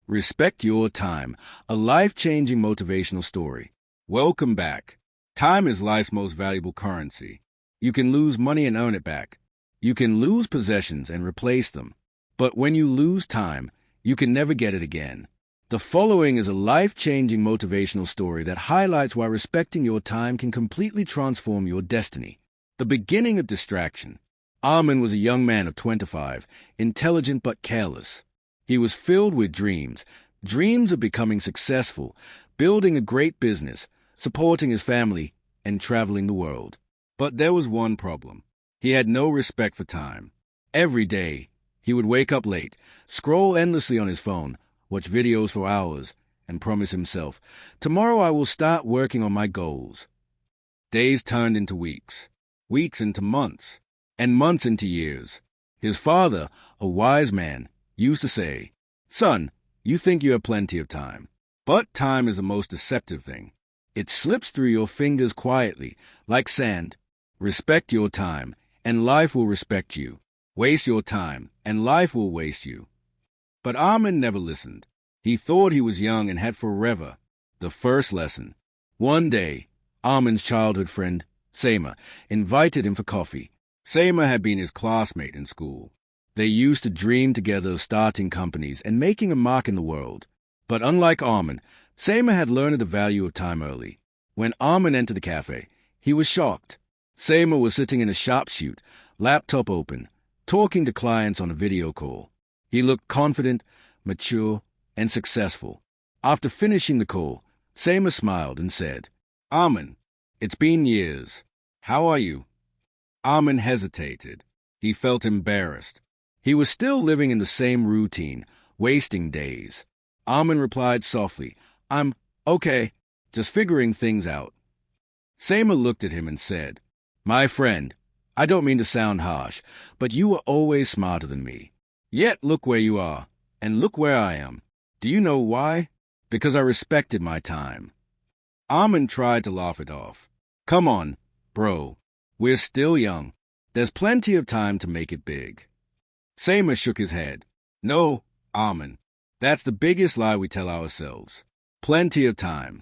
Respect Your Time, a life-changing motivational story. Welcome back. Time is life's most valuable currency. You can lose money and earn it back. You can lose possessions and replace them. But when you lose time, you can never get it again. The following is a life-changing motivational story that highlights why respecting your time can completely transform your destiny. The beginning of distraction. Armin was a young man of 25, intelligent but careless. He was filled with dreams of becoming successful, building a great business, supporting his family, and traveling the world. But there was one problem. He had no respect for time. Every day, he would wake up late, scroll endlessly on his phone, watch videos for hours, and promise himself, "Tomorrow I will start working on my goals." Days turned into weeks, weeks into months, and months into years. His father, a wise man, used to say, "Son, you think you have plenty of time. But time is the most deceptive thing. It slips through your fingers quietly, like sand. Respect your time, and life will respect you. Waste your time, and life will waste you." But Armin never listened. He thought he was young and had forever. The first lesson. One day, Armin's childhood friend, Seema, invited him for coffee. Seema had been his classmate in school. They used to dream together of starting companies and making a mark in the world. But unlike Armin, Seema had learned the value of time early. When Armin entered the cafe, he was shocked. Seema was sitting in a sharpshoot, laptop open, talking to clients on a video call. He looked confident, mature, and successful. After finishing the call, Seema smiled and said, "Armin, it's been years. How are you?" Armin hesitated. He felt embarrassed. He was still living in the same routine, wasting days. Armin replied softly, "I'm okay, just figuring things out." Seema looked at him and said, "My friend, I don't mean to sound harsh, but you were always smarter than me. Yet look where you are, and look where I am. Do you know why? Because I respected my time." Armin tried to laugh it off. "Come on, bro. We're still young. There's plenty of time to make it big." Seema shook his head. "No, Armin. That's the biggest lie we tell ourselves. Plenty of time.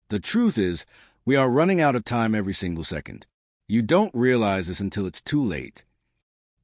The truth is, we are running out of time every single second. You don't realize this until it's too late."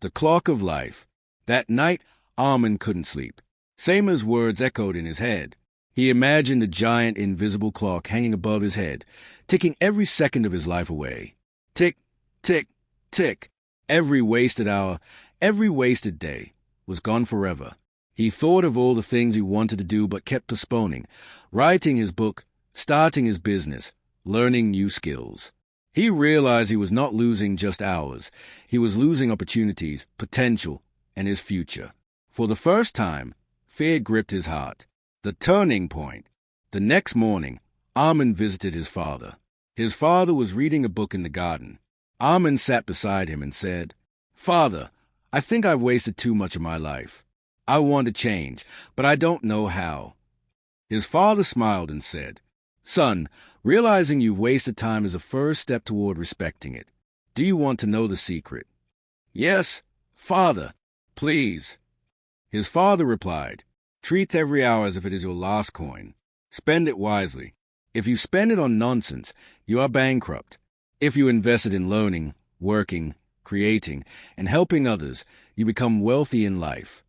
The clock of life. That night, Armin couldn't sleep. Seema's words echoed in his head. He imagined a giant invisible clock hanging above his head, ticking every second of his life away. Tick, tick, tick. Every wasted hour, every wasted day was gone forever. He thought of all the things he wanted to do but kept postponing, writing his book, starting his business, learning new skills. He realized he was not losing just hours. He was losing opportunities, potential, and his future. For the first time, fear gripped his heart. The turning point. The next morning, Armin visited his father. His father was reading a book in the garden. Armin sat beside him and said, "Father, I think I've wasted too much of my life. I want to change, but I don't know how." His father smiled and said, "Son, realizing you've wasted time is a first step toward respecting it. Do you want to know the secret?" "Yes, Father, please." His father replied, "Treat every hour as if it is your last coin. Spend it wisely. If you spend it on nonsense, you are bankrupt. If you invest it in learning, working, creating, and helping others, you become wealthy in life."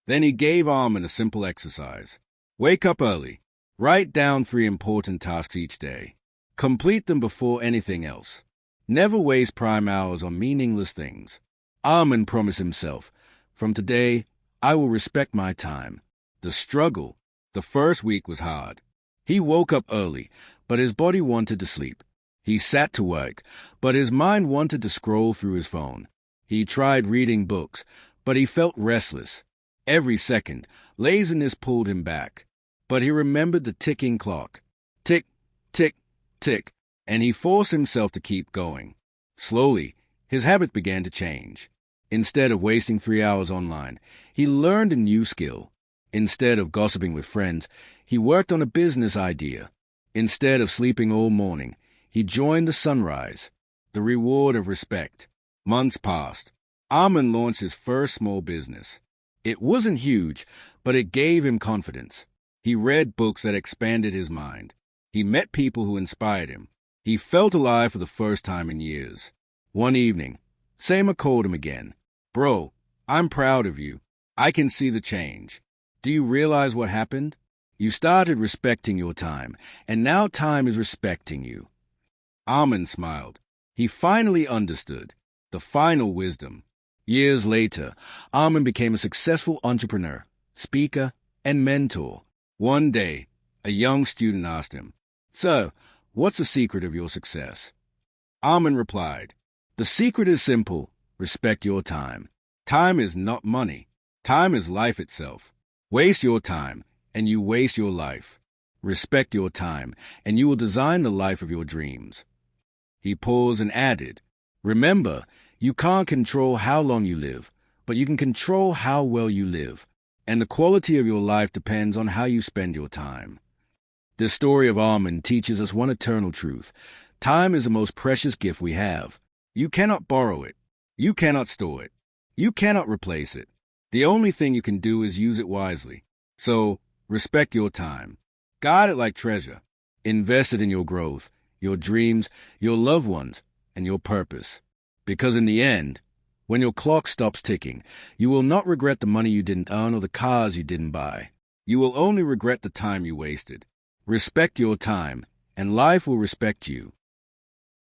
Then he gave Armin a simple exercise. Wake up early. Write down 3 important tasks each day. Complete them before anything else. Never waste prime hours on meaningless things. Armin promised himself, "From today, I will respect my time." The struggle. The first week was hard. He woke up early, but his body wanted to sleep. He sat to work, but his mind wanted to scroll through his phone. He tried reading books, but he felt restless. Every second, laziness pulled him back. But he remembered the ticking clock. Tick, tick, tick, and he forced himself to keep going. Slowly, his habit began to change. Instead of wasting 3 hours online, he learned a new skill. Instead of gossiping with friends, he worked on a business idea. Instead of sleeping all morning, he joined the sunrise. The reward of respect. Months passed. Armin launched his first small business. It wasn't huge, but it gave him confidence. He read books that expanded his mind. He met people who inspired him. He felt alive for the first time in years. One evening, Seema called him again. Bro, I'm proud of you. I can see the change. Do you realize what happened? You started respecting your time, and now time is respecting you. Armin smiled. He finally understood. The final wisdom. Years later, Armin became a successful entrepreneur, speaker, and mentor. One day, a young student asked him, "Sir, what's the secret of your success?" Armin replied, "The secret is simple. Respect your time. Time is not money. Time is life itself. Waste your time, and you waste your life. Respect your time, and you will design the life of your dreams." He paused and added, "Remember, you can't control how long you live, but you can control how well you live, and the quality of your life depends on how you spend your time." This story of Armin teaches us one eternal truth. Time is the most precious gift we have. You cannot borrow it. You cannot store it. You cannot replace it. The only thing you can do is use it wisely. So, respect your time. Guard it like treasure. Invest it in your growth, your dreams, your loved ones, and your purpose. Because in the end, when your clock stops ticking, you will not regret the money you didn't earn or the cars you didn't buy. You will only regret the time you wasted. Respect your time, and life will respect you.